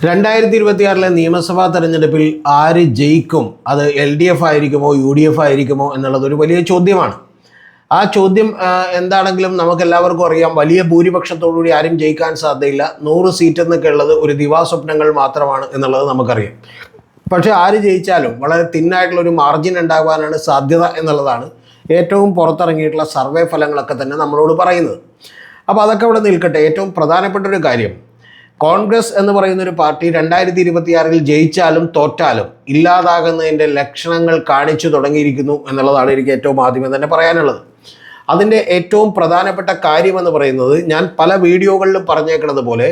2026 നിയമസഭാ തെരഞ്ഞെടുപ്പിൽ ആര് ജയിക്കും, അത് LDF ആയിരിക്കുമോ UDF ആയിരിക്കുമോ എന്നുള്ളതൊരു വലിയ ചോദ്യമാണ്. ആ ചോദ്യം എന്താണെങ്കിലും നമുക്കെല്ലാവർക്കും അറിയാം, വലിയ ഭൂരിപക്ഷത്തോടുകൂടി ആരും ജയിക്കാൻ സാധ്യതയില്ല. 100 സീറ്റ് എന്നൊക്കെ ഉള്ളത് ഒരു ദിവാസ്വപ്നങ്ങൾ മാത്രമാണ് എന്നുള്ളത് നമുക്കറിയാം. പക്ഷേ ആര് ജയിച്ചാലും വളരെ തിന്നായിട്ടുള്ളൊരു മാർജിൻ ഉണ്ടാകാനാണ് സാധ്യത എന്നുള്ളതാണ് ഏറ്റവും പുറത്തിറങ്ങിയിട്ടുള്ള സർവേ ഫലങ്ങളൊക്കെ തന്നെ നമ്മളോട് പറയുന്നത്. അപ്പോൾ അതൊക്കെ അവിടെ നിൽക്കട്ടെ. ഏറ്റവും പ്രധാനപ്പെട്ട ഒരു കാര്യം, കോൺഗ്രസ് എന്ന് പറയുന്നൊരു പാർട്ടി 2026 ജയിച്ചാലും തോറ്റാലും ഇല്ലാതാകുന്നതിൻ്റെ ലക്ഷണങ്ങൾ കാണിച്ചു തുടങ്ങിയിരിക്കുന്നു എന്നുള്ളതാണ് എനിക്ക് ഏറ്റവും ആദ്യമേ തന്നെ പറയാനുള്ളത്. അതിൻ്റെ ഏറ്റവും പ്രധാനപ്പെട്ട കാര്യമെന്ന് പറയുന്നത്, ഞാൻ പല വീഡിയോകളിലും പറഞ്ഞേക്കുന്നത് പോലെ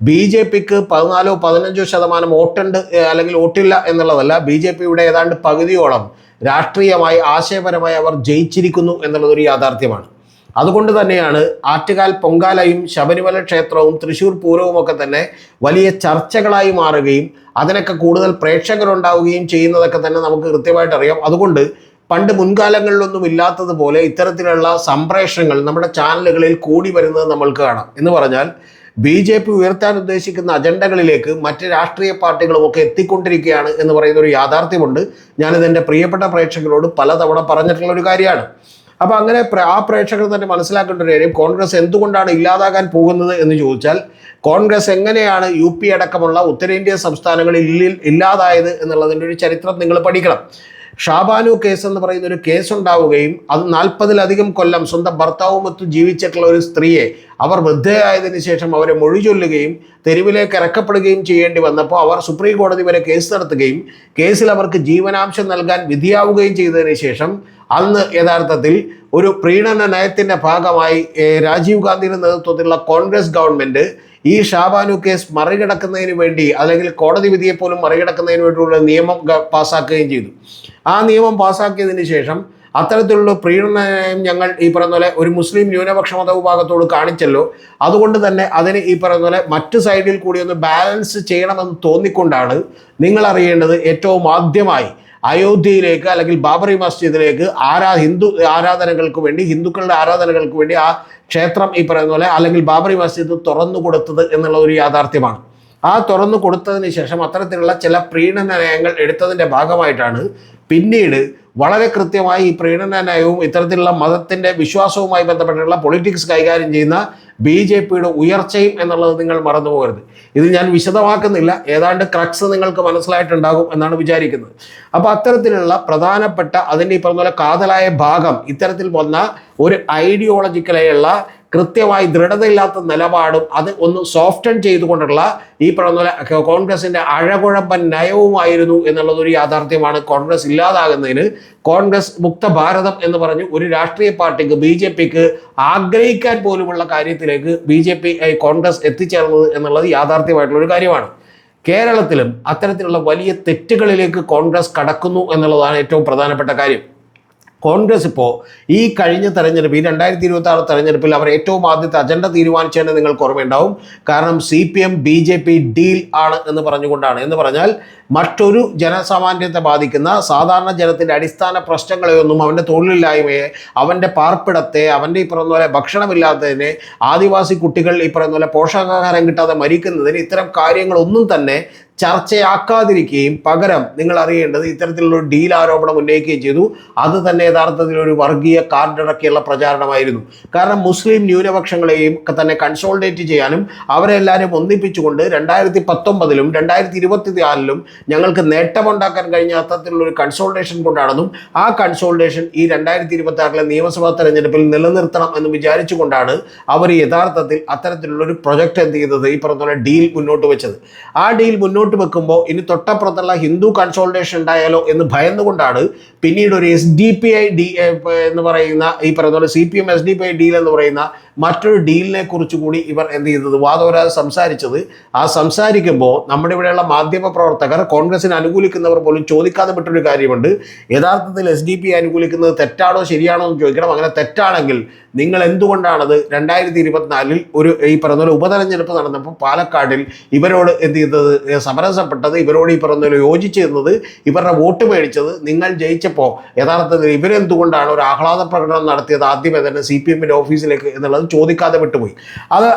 BJPക്ക് 14-15% വോട്ടുണ്ട് അല്ലെങ്കിൽ വോട്ടില്ല എന്നുള്ളതല്ല, BJPയുടെ ഏതാണ്ട് പകുതിയോളം രാഷ്ട്രീയമായി ആശയപരമായി അവർ ജയിച്ചിരിക്കുന്നു എന്നുള്ളതൊരു യാഥാർത്ഥ്യമാണ്. അതുകൊണ്ട് തന്നെയാണ് ആറ്റുകാൽ പൊങ്കാലയും ശബരിമല ക്ഷേത്രവും തൃശ്ശൂർ പൂരവും ഒക്കെ തന്നെ വലിയ ചർച്ചകളായി മാറുകയും അതിനൊക്കെ കൂടുതൽ പ്രേക്ഷകരുണ്ടാവുകയും ചെയ്യുന്നതൊക്കെ തന്നെ നമുക്ക് കൃത്യമായിട്ട് അറിയാം. അതുകൊണ്ട് പണ്ട് മുൻകാലങ്ങളിലൊന്നും ഇല്ലാത്തതുപോലെ ഇത്തരത്തിലുള്ള സംപ്രേഷണങ്ങൾ നമ്മുടെ ചാനലുകളിൽ കൂടി വരുന്നത് നമ്മൾക്ക് കാണാം. എന്ന് പറഞ്ഞാൽ BJP ഉയർത്താൻ ഉദ്ദേശിക്കുന്ന അജണ്ടകളിലേക്ക് മറ്റ് രാഷ്ട്രീയ പാർട്ടികളുമൊക്കെ എത്തിക്കൊണ്ടിരിക്കുകയാണ് എന്ന് പറയുന്ന ഒരു യാഥാർത്ഥ്യമുണ്ട്. ഞാനിതെൻ്റെ പ്രിയപ്പെട്ട പ്രേക്ഷകരോട് പലതവണ പറഞ്ഞിട്ടുള്ള ഒരു കാര്യമാണ്. അപ്പോൾ അങ്ങനെ ആ പ്രേക്ഷകർ തന്നെ മനസ്സിലാക്കേണ്ട ഒരു കാര്യം, കോൺഗ്രസ് എന്തുകൊണ്ടാണ് ഇല്ലാതാകാൻ പോകുന്നത് എന്ന് ചോദിച്ചാൽ, കോൺഗ്രസ് എങ്ങനെയാണ് UP അടക്കമുള്ള ഉത്തരേന്ത്യൻ സംസ്ഥാനങ്ങളിൽ ഇല്ലാതായത് എന്നുള്ളതിൻ്റെ ഒരു ചരിത്രം നിങ്ങൾ പഠിക്കണം. ഷാബാനു കേസ് എന്ന് പറയുന്ന ഒരു കേസ് ഉണ്ടാവുകയും അത് 40-ലധികം കൊല്ലം സ്വന്തം ഭർത്താവുമൊത്ത് ജീവിച്ചിട്ടുള്ള ഒരു സ്ത്രീയെ അവർ വൃദ്ധയായതിനു ശേഷം അവരെ മൊഴി ചൊല്ലുകയും തെരുവിലേക്ക് ഇറക്കപ്പെടുകയും ചെയ്യേണ്ടി വന്നപ്പോൾ അവർ സുപ്രീം കോടതി വരെ കേസ് നടത്തുകയും കേസിൽ അവർക്ക് ജീവനാംശം നൽകാൻ വിധിയാവുകയും ചെയ്തതിന് ശേഷം അന്ന് യഥാർത്ഥത്തിൽ ഒരു പ്രീണന നയത്തിൻ്റെ ഭാഗമായി രാജീവ് ഗാന്ധിയുടെ നേതൃത്വത്തിലുള്ള കോൺഗ്രസ് ഗവൺമെൻറ് ഈ ഷാബാനു കേസ് മറികടക്കുന്നതിന് വേണ്ടി, അല്ലെങ്കിൽ കോടതി വിധിയെപ്പോലും മറികടക്കുന്നതിന് വേണ്ടിയുള്ള നിയമം പാസ്സാക്കുകയും ചെയ്തു. ആ നിയമം പാസ്സാക്കിയതിന് ശേഷം അത്തരത്തിലുള്ള പ്രീണന നയം ഞങ്ങൾ ഈ പറയുന്ന പോലെ ഒരു മുസ്ലിം ന്യൂനപക്ഷ മതവിഭാഗത്തോട് കാണിച്ചല്ലോ, അതുകൊണ്ട് തന്നെ അതിന് ഈ പറയുന്ന പോലെ മറ്റു സൈഡിൽ കൂടി ഒന്ന് ബാലൻസ് ചെയ്യണമെന്ന് തോന്നിക്കൊണ്ടാണ് നിങ്ങൾ അറിയേണ്ടത്, ഏറ്റവും ആദ്യമായി അയോധ്യയിലേക്ക് അല്ലെങ്കിൽ ബാബറി മസ്ജിദിലേക്ക് ഹിന്ദു ആരാധനകൾക്ക് വേണ്ടി, ഹിന്ദുക്കളുടെ ആരാധനകൾക്ക് വേണ്ടി ആ ക്ഷേത്രം ഈ പറയുന്ന പോലെ അല്ലെങ്കിൽ ബാബറി മസ്ജിദ് തുറന്നു കൊടുത്തത് എന്നുള്ള ഒരു യാഥാർത്ഥ്യമാണ്. ആ തുറന്നു കൊടുത്തതിന് ശേഷം അത്തരത്തിലുള്ള ചില പ്രീണന നയങ്ങൾ എടുത്തതിൻ്റെ ഭാഗമായിട്ടാണ് പിന്നീട് വളരെ കൃത്യമായി ഈ പ്രീണന നയവും ഇത്തരത്തിലുള്ള മതത്തിൻ്റെ വിശ്വാസവുമായി ബന്ധപ്പെട്ടുള്ള പൊളിറ്റിക്സ് കൈകാര്യം ചെയ്യുന്ന BJPയുടെ ഉയർച്ചയും എന്നുള്ളത് നിങ്ങൾ മറന്നു പോകരുത്. ഇത് ഞാൻ വിശദമാക്കുന്നില്ല, ഏതാണ്ട് ക്രക്സ് നിങ്ങൾക്ക് മനസ്സിലായിട്ടുണ്ടാകും എന്നാണ് വിചാരിക്കുന്നത്. അപ്പോൾ അത്തരത്തിലുള്ള പ്രധാനപ്പെട്ട അതിൻ്റെ ഈ പറഞ്ഞ പോലെ കാതലായ ഭാഗം ഇത്തരത്തിൽ വന്ന ഒരു ഐഡിയോളജിക്കലായുള്ള കൃത്യമായി ദൃഢതയില്ലാത്ത നിലപാടും അത് ഒന്ന് സോഫ്റ്റൺ ചെയ്തുകൊണ്ടുള്ള ഈ പറഞ്ഞ പോലെ കോൺഗ്രസിൻ്റെ അഴകുഴമ്പൻ നയവുമായിരുന്നു എന്നുള്ളതൊരു യാഥാർത്ഥ്യമാണ്. കോൺഗ്രസ് ഇല്ലാതാകുന്നതിന്, കോൺഗ്രസ് മുക്ത ഭാരതം എന്ന് പറഞ്ഞ് ഒരു രാഷ്ട്രീയ പാർട്ടിക്ക്, BJPക്ക് ആഗ്രഹിക്കാൻ പോലുമുള്ള കാര്യത്തിലേക്ക് കോൺഗ്രസ് എത്തിച്ചേർന്നത് എന്നുള്ളത് യാഥാർത്ഥ്യമായിട്ടുള്ളൊരു കാര്യമാണ്. കേരളത്തിലും അത്തരത്തിലുള്ള വലിയ തെറ്റുകളിലേക്ക് കോൺഗ്രസ് കടക്കുന്നു എന്നുള്ളതാണ് ഏറ്റവും പ്രധാനപ്പെട്ട കാര്യം. കോൺഗ്രസ് ഇപ്പോൾ ഈ കഴിഞ്ഞ തെരഞ്ഞെടുപ്പ്, ഈ 2026 തെരഞ്ഞെടുപ്പിൽ അവർ ഏറ്റവും ആദ്യത്തെ അജണ്ട തീരുമാനിച്ചതെന്ന് നിങ്ങൾക്ക് ഓർമ്മയുണ്ടാവും. കാരണം CPM BJP ഡീൽ ആണ് എന്ന് പറഞ്ഞുകൊണ്ടാണ്. എന്ന് പറഞ്ഞാൽ മറ്റൊരു ജനസാമാന്യത്തെ ബാധിക്കുന്ന സാധാരണ ജനത്തിൻ്റെ അടിസ്ഥാന പ്രശ്നങ്ങളെയൊന്നും, അവൻ്റെ തൊഴിലില്ലായ്മയെ, അവൻ്റെ പാർപ്പിടത്തെ, അവൻ്റെ ഈ പറയുന്ന പോലെ ഭക്ഷണമില്ലാത്തതിനെ, ആദിവാസി കുട്ടികൾ ഈ പറയുന്ന പോലെ പോഷകാഹാരം കിട്ടാതെ മരിക്കുന്നതിന്, ഇത്തരം കാര്യങ്ങളൊന്നും തന്നെ ചർച്ചയാക്കാതിരിക്കുകയും പകരം നിങ്ങൾ അറിയേണ്ടത് ഇത്തരത്തിലുള്ളൊരു ഡീൽ ആരോപണം ഉന്നയിക്കുകയും ചെയ്തു. അത് തന്നെ യഥാർത്ഥത്തിൽ ഒരു വർഗീയ കാർഡിറക്കിയുള്ള പ്രചാരണമായിരുന്നു. കാരണം മുസ്ലിം ന്യൂനപക്ഷങ്ങളെയും തന്നെ കൺസോൾഡേറ്റ് ചെയ്യാനും അവരെ എല്ലാവരും ഒന്നിപ്പിച്ചുകൊണ്ട് 2019-ലും 2024-ലും ഞങ്ങൾക്ക് നേട്ടമുണ്ടാക്കാൻ കഴിഞ്ഞ അത്തരത്തിലുള്ളൊരു കൺസോൾട്ടേഷൻ കൊണ്ടാണെന്നും ആ കൺസോൾട്ടേഷൻ ഈ 2026 നിയമസഭാ തെരഞ്ഞെടുപ്പിൽ നിലനിർത്തണം എന്ന് വിചാരിച്ചുകൊണ്ടാണ് അവർ യഥാർത്ഥത്തിൽ അത്തരത്തിലുള്ളൊരു പ്രൊജക്റ്റ് എന്ത് ചെയ്തത്, ഈ പറഞ്ഞ ഡീൽ മുന്നോട്ട് വെച്ചത്. ആ ഡീൽ മുന്നോട്ട് വെക്കുമ്പോൾ ഇനി തൊട്ടപ്പുറത്തുള്ള ഹിന്ദു കൺസോൾട്ടേഷൻ ഉണ്ടായാലോ എന്ന് ഭയന്നുകൊണ്ടാണ് പിന്നീട് ഒരു SDPI എന്ന് പറയുന്ന ഈ പറയുന്ന പോലെ CPM SDPI ഡീൽ എന്ന് പറയുന്ന മറ്റൊരു ഡീലിനെ കുറിച്ച് കൂടി ഇവർ എന്ത് ചെയ്തത്, വാദോരാതെ സംസാരിച്ചത്. ആ സംസാരിക്കുമ്പോൾ നമ്മുടെ ഇവിടെയുള്ള മാധ്യമ പ്രവർത്തകർ, കോൺഗ്രസിനെ അനുകൂലിക്കുന്നവർ പോലും ചോദിക്കാതെ വിട്ടൊരു കാര്യമുണ്ട്, യഥാർത്ഥത്തിൽ SDPI അനുകൂലിക്കുന്നത് തെറ്റാണോ ശരിയാണോ എന്ന് ചോദിക്കണം. അങ്ങനെ തെറ്റാണെങ്കിൽ നിങ്ങൾ എന്തുകൊണ്ടാണത് 2024 ഒരു ഈ പറയുന്ന പോലെ ഉപതെരഞ്ഞെടുപ്പ് നടന്നപ്പോൾ പാലക്കാടിൽ ഇവരോട് എന്ത് ചെയ്തത്, സമരസപ്പെട്ടത്, ഇവരോട് ഈ പറഞ്ഞ പോലെ യോജിച്ചിരുന്നത്, ഇവരുടെ വോട്ട് മേടിച്ചത്, നിങ്ങൾ ജയിച്ചപ്പോൾ യഥാർത്ഥത്തിൽ ഇവരെന്തുകൊണ്ടാണ് ഒരു ആഹ്ലാദ പ്രകടനം നടത്തിയത് ആദ്യമേ തന്നെ CPMൻ്റെ ഓഫീസിലേക്ക് എന്നുള്ളത് അത് ചോദിക്കാതെ വിട്ടുപോയി.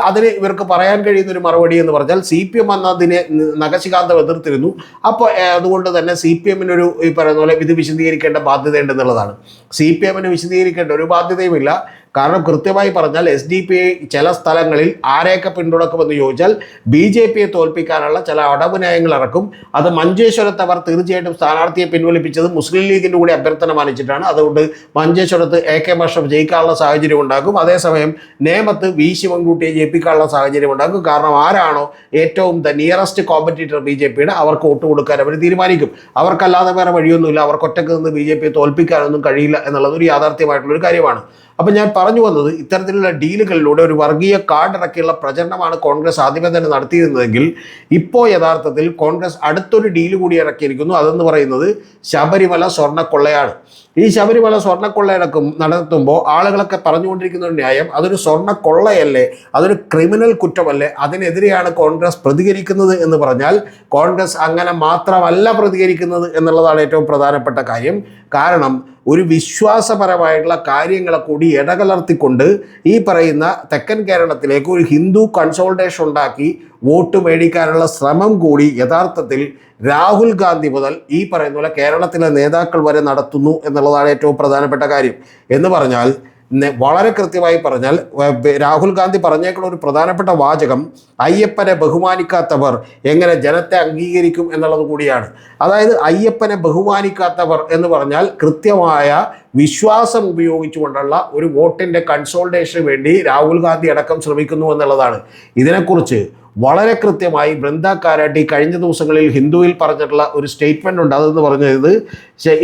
അതിന് ഇവർക്ക് പറയാൻ കഴിയുന്ന ഒരു മറുപടി എന്ന് പറഞ്ഞാൽ CPM അന്നതിനെ നഖശികാന്തം എതിർത്തിരുന്നു. അപ്പോൾ അതുകൊണ്ട് തന്നെ CPM-നൊരു ഈ പറയുന്ന പോലെ ഇത് വിശദീകരിക്കേണ്ട ബാധ്യതയുണ്ടെന്നുള്ളതാണ്. CPM-ന് വിശദീകരിക്കേണ്ട ഒരു ബാധ്യതയുമില്ല. കാരണം കൃത്യമായി പറഞ്ഞാൽ SDPI ചില സ്ഥലങ്ങളിൽ ആരെയൊക്കെ പിന്തുണക്കുമെന്ന് ചോദിച്ചാൽ BJP-യെ തോൽപ്പിക്കാനുള്ള ചില അടവ് നയങ്ങൾ ഇറക്കും. അത് മഞ്ചേശ്വരത്ത് അവർ തീർച്ചയായിട്ടും സ്ഥാനാർത്ഥിയെ പിൻവലിപ്പിച്ചത് മുസ്ലിം ലീഗിൻ്റെ കൂടി അഭ്യർത്ഥന മാനിച്ചിട്ടാണ്. അതുകൊണ്ട് മഞ്ചേശ്വരത്ത് AK അഷ്റഫ് ജയിക്കാനുള്ള സാഹചര്യം ഉണ്ടാക്കും. അതേസമയം നേമത്ത് V ശിവൻകുട്ടിയെ ജയിപ്പിക്കാനുള്ള സാഹചര്യം ഉണ്ടാക്കും. കാരണം ആരാണോ ഏറ്റവും നിയറസ്റ്റ് കോമ്പറ്റീറ്റർ BJP-യുടെ അവർക്ക് വോട്ട് കൊടുക്കാൻ അവർ തീരുമാനിക്കും. അവർക്കല്ലാതെ വേറെ വഴിയൊന്നുമില്ല. അവർക്ക് ഒറ്റക്ക് നിന്ന് BJP-യെ തോൽപ്പിക്കാനൊന്നും കഴിയില്ല എന്നുള്ളത് ഒരു യാഥാർത്ഥ്യമായിട്ടുള്ളൊരു കാര്യമാണ്. അപ്പം ഞാൻ പറഞ്ഞു വന്നത്, ഇത്തരത്തിലുള്ള ഡീലുകളിലൂടെ ഒരു വർഗീയ കാർഡ് ഇറക്കിയുള്ള പ്രചരണമാണ് കോൺഗ്രസ് ആദ്യമേ തന്നെ നടത്തിയിരുന്നതെങ്കിൽ ഇപ്പോൾ യഥാർത്ഥത്തിൽ കോൺഗ്രസ് അടുത്തൊരു ഡീല് കൂടി ഇറക്കിയിരിക്കുന്നു. അതെന്ന് പറയുന്നത് ശബരിമല സ്വർണ്ണക്കൊള്ളയാണ്. ഈ ശബരിമല സ്വർണ്ണക്കൊള്ള നടത്തുമ്പോൾ ആളുകളൊക്കെ പറഞ്ഞുകൊണ്ടിരിക്കുന്ന ഒരു ന്യായം, അതൊരു സ്വർണ്ണക്കൊള്ളയല്ലേ, അതൊരു ക്രിമിനൽ കുറ്റമല്ലേ, അതിനെതിരെയാണ് കോൺഗ്രസ് പ്രതികരിക്കുന്നത് എന്ന് പറഞ്ഞാൽ കോൺഗ്രസ് അങ്ങനെ മാത്രമല്ല പ്രതികരിക്കുന്നത് എന്നുള്ളതാണ് ഏറ്റവും പ്രധാനപ്പെട്ട കാര്യം. കാരണം ഒരു വിശ്വാസപരമായിട്ടുള്ള കാര്യങ്ങളെ കൂടി ഇടകലർത്തിക്കൊണ്ട് ഈ പറയുന്ന തെക്കൻ കേരളത്തിലേക്ക് ഒരു ഹിന്ദു കൺസോൾട്ടേഷൻ ഉണ്ടാക്കി വോട്ട് മേടിക്കാനുള്ള ശ്രമം കൂടി യഥാർത്ഥത്തിൽ രാഹുൽ ഗാന്ധി മുതൽ ഈ പറയുന്ന പോലെ കേരളത്തിലെ നേതാക്കൾ വരെ നടത്തുന്നു എന്നുള്ളതാണ് ഏറ്റവും പ്രധാനപ്പെട്ട കാര്യം. എന്ന് പറഞ്ഞാൽ വളരെ കൃത്യമായി പറഞ്ഞാൽ രാഹുൽ ഗാന്ധി പറഞ്ഞേക്കുന്ന ഒരു പ്രധാനപ്പെട്ട വാചകം അയ്യപ്പനെ ബഹുമാനിക്കാത്തവർ എങ്ങനെ ജനത്തെ അംഗീകരിക്കും എന്നുള്ളത് കൂടിയാണ്. അതായത് അയ്യപ്പനെ ബഹുമാനിക്കാത്തവർ എന്ന് പറഞ്ഞാൽ കൃത്യമായ വിശ്വാസം ഉപയോഗിച്ചുകൊണ്ടുള്ള ഒരു വോട്ടിൻ്റെ കൺസോൾട്ടേഷന് വേണ്ടി രാഹുൽ ഗാന്ധി അടക്കം ശ്രമിക്കുന്നു എന്നുള്ളതാണ്. ഇതിനെക്കുറിച്ച് വളരെ കൃത്യമായി ബൃന്ദ കാരാട്ടി കഴിഞ്ഞ ദിവസങ്ങളിൽ ഹിന്ദുവിൽ പറഞ്ഞിട്ടുള്ള ഒരു സ്റ്റേറ്റ്മെൻ്റ് ഉണ്ട്. അതെന്ന് പറഞ്ഞത്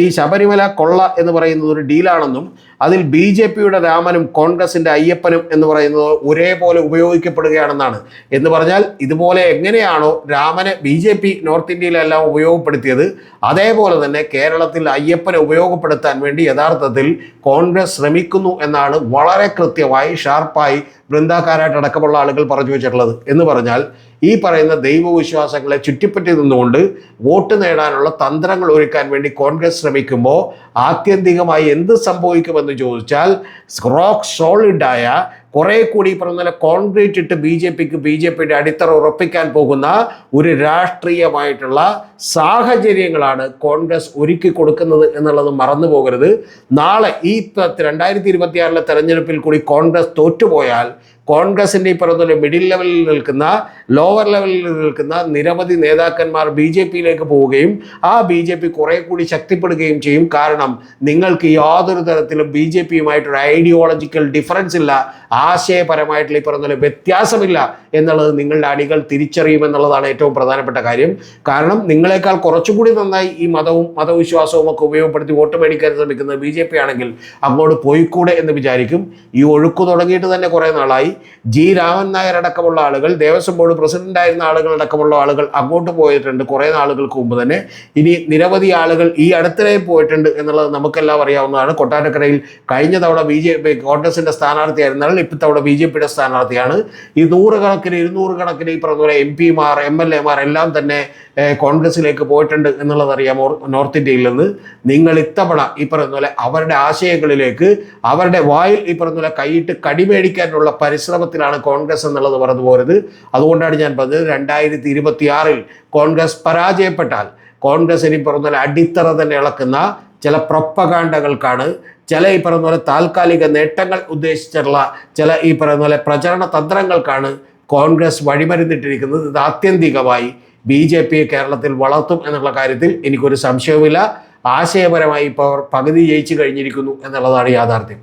ഈ ശബരിമല കൊള്ള എന്ന് പറയുന്നത് ഒരു ഡീലാണെന്നും അതിൽ BJP-യുടെ രാമനും കോൺഗ്രസിൻ്റെ അയ്യപ്പനും എന്ന് പറയുന്നത് ഒരേപോലെ ഉപയോഗിക്കപ്പെടുകയാണെന്നാണ്. എന്ന് പറഞ്ഞാൽ ഇതുപോലെ എങ്ങനെയാണോ രാമനെ BJP നോർത്ത് ഇന്ത്യയിലെല്ലാം ഉപയോഗപ്പെടുത്തിയത്, അതേപോലെ തന്നെ കേരളത്തിൽ അയ്യപ്പനെ ഉപയോഗപ്പെടുത്താൻ വേണ്ടി യഥാർത്ഥത്തിൽ കോൺഗ്രസ് ശ്രമിക്കുന്നു എന്നാണ് വളരെ കൃത്യമായി ഷാർപ്പായി ബൃന്ദ കാരാട്ട് അടക്കമുള്ള ആളുകൾ പറഞ്ഞു വെച്ചിട്ടുള്ളത്. എന്ന് പറഞ്ഞാൽ ഈ പറയുന്ന ദൈവവിശ്വാസങ്ങളെ ചുറ്റിപ്പറ്റി നിന്നുകൊണ്ട് വോട്ട് നേടാനുള്ള തന്ത്രങ്ങൾ ഒരുക്കാൻ വേണ്ടി കോൺഗ്രസ് ശ്രമിക്കുമ്പോൾ ആത്യന്തികമായി എന്ത് സംഭവിക്കുമെന്ന് ചോദിച്ചാൽ റോക്ക് സോളിഡായ കുറേ കൂടി പറഞ്ഞ കോൺക്രീറ്റ് ഇട്ട് BJPയുടെ അടിത്തറ ഉറപ്പിക്കാൻ പോകുന്ന ഒരു രാഷ്ട്രീയമായിട്ടുള്ള സാഹചര്യങ്ങളാണ് കോൺഗ്രസ് ഒരുക്കി കൊടുക്കുന്നത് എന്നുള്ളത് മറന്നു പോകരുത്. നാളെ ഈ 2026 തെരഞ്ഞെടുപ്പിൽ കൂടി കോൺഗ്രസ് തോറ്റുപോയാൽ കോൺഗ്രസിൻ്റെ ഈ പറഞ്ഞ മിഡിൽ ലെവലിൽ നിൽക്കുന്ന ലോവർ ലെവലിൽ നിൽക്കുന്ന നിരവധി നേതാക്കന്മാർ BJPയിലേക്ക് പോവുകയും ആ BJP കുറേ കൂടി ശക്തിപ്പെടുകയും ചെയ്യും. കാരണം നിങ്ങൾക്ക് യാതൊരു തരത്തിലും BJPയുമായിട്ടൊരു ഐഡിയോളജിക്കൽ ഡിഫറൻസ് ഇല്ല, ആശയപരമായിട്ടുള്ള ഈ പറഞ്ഞ വ്യത്യാസമില്ല എന്നുള്ളത് നിങ്ങളുടെ അണികൾ തിരിച്ചറിയുമെന്നുള്ളതാണ് ഏറ്റവും പ്രധാനപ്പെട്ട കാര്യം. കാരണം നിങ്ങളെക്കാൾ കുറച്ചുകൂടി നന്നായി ഈ മതവിശ്വാസവും ഒക്കെ ഉപയോഗപ്പെടുത്തി വോട്ട് മേടിക്കാൻ ശ്രമിക്കുന്നത് BJP ആണെങ്കിൽ അങ്ങോട്ട് പോയിക്കൂടെ എന്ന് വിചാരിക്കും. ഈ ഒഴുക്ക് തുടങ്ങിയിട്ട് തന്നെ കുറേ നാളായി. G. രാമൻ നായർ അടക്കമുള്ള ആളുകൾ, ദേവസ്വം ബോർഡ് പ്രസിഡന്റായിരുന്ന ആളുകൾ അടക്കമുള്ള ആളുകൾ അങ്ങോട്ട് പോയിട്ടുണ്ട് കുറേ നാളുകൾക്ക് മുമ്പ് തന്നെ. ഇനി നിരവധി ആളുകൾ ഈ അടുത്തിടെ പോയിട്ടുണ്ട് എന്നുള്ളത് നമുക്കെല്ലാം അറിയാവുന്നതാണ്. കൊട്ടാരക്കരയിൽ കഴിഞ്ഞ തവണ കോൺഗ്രസിന്റെ സ്ഥാനാർത്ഥിയായിരുന്നാൽ ഇപ്പോഴത്തവണ BJPയുടെ സ്ഥാനാർത്ഥിയാണ്. ഈ 100 കണക്കിന് 200 കണക്കിന് ഈ പറഞ്ഞ പോലെ MP-മാർ MLA-മാർ എല്ലാം തന്നെ കോൺഗ്രസിലേക്ക് പോയിട്ടുണ്ട് എന്നുള്ളത് അറിയാമോ നോർത്ത് ഇന്ത്യയിൽ നിന്ന്. നിങ്ങൾ ഇത്തവണ ഈ പറയുന്ന പോലെ അവരുടെ ആശയങ്ങളിലേക്ക് അവരുടെ വായിൽ ഈ പറഞ്ഞ പോലെ കൈയിട്ട് കടിമേടിക്കാനുള്ള പരിശ്രമത്തിലാണ് കോൺഗ്രസ് എന്നുള്ളത് പറഞ്ഞു പോരുത്. അതുകൊണ്ടാണ് ഞാൻ പറഞ്ഞത് 2026 കോൺഗ്രസ് പരാജയപ്പെട്ടാൽ കോൺഗ്രസ് ഇനി പറഞ്ഞ പോലെ അടിത്തറ തന്നെ ഇളക്കുന്ന ചില പ്രൊപ്പഗാണ്ടകൾക്കാണ്, ചില ഈ പറയുന്ന പോലെ താൽക്കാലിക നേട്ടങ്ങൾ ഉദ്ദേശിച്ചിട്ടുള്ള ചില ഈ പറയുന്ന പോലെ പ്രചരണ തന്ത്രങ്ങൾക്കാണ് കോൺഗ്രസ് വഴിമരുന്നിട്ടിരിക്കുന്നത്. ഇത് ആത്യന്തികമായി BJPയെ കേരളത്തിൽ വളർത്തും എന്നുള്ള കാര്യത്തിൽ എനിക്കൊരു സംശയവുമില്ല. ആശയപരമായി ഇപ്പോൾ പകുതി ജയിച്ചു കഴിഞ്ഞിരിക്കുന്നു എന്നുള്ളതാണ് യാഥാർത്ഥ്യം.